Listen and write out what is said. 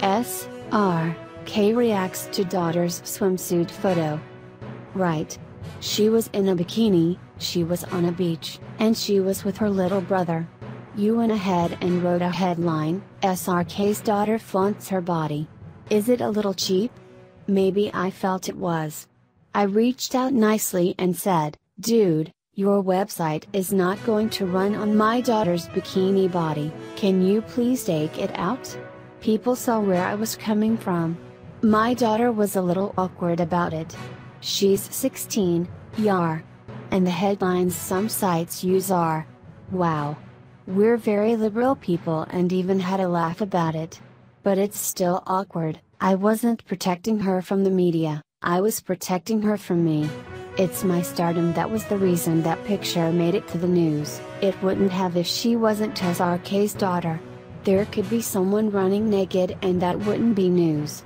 S.R.K. reacts to daughter's swimsuit photo. Right. She was in a bikini, she was on a beach, and she was with her little brother. You went ahead and wrote a headline, SRK's daughter flaunts her body. Is it a little cheap? Maybe I felt it was. I reached out nicely and said, dude, your website is not going to run on my daughter's bikini body, can you please take it out? People saw where I was coming from. My daughter was a little awkward about it. She's 16, yar. And the headlines some sites use are, wow. We're very liberal people and even had a laugh about it. But it's still awkward. I wasn't protecting her from the media, I was protecting her from me. It's my stardom that was the reason that picture made it to the news. It wouldn't have if she wasn't SRK's daughter. There could be someone running naked and that wouldn't be news.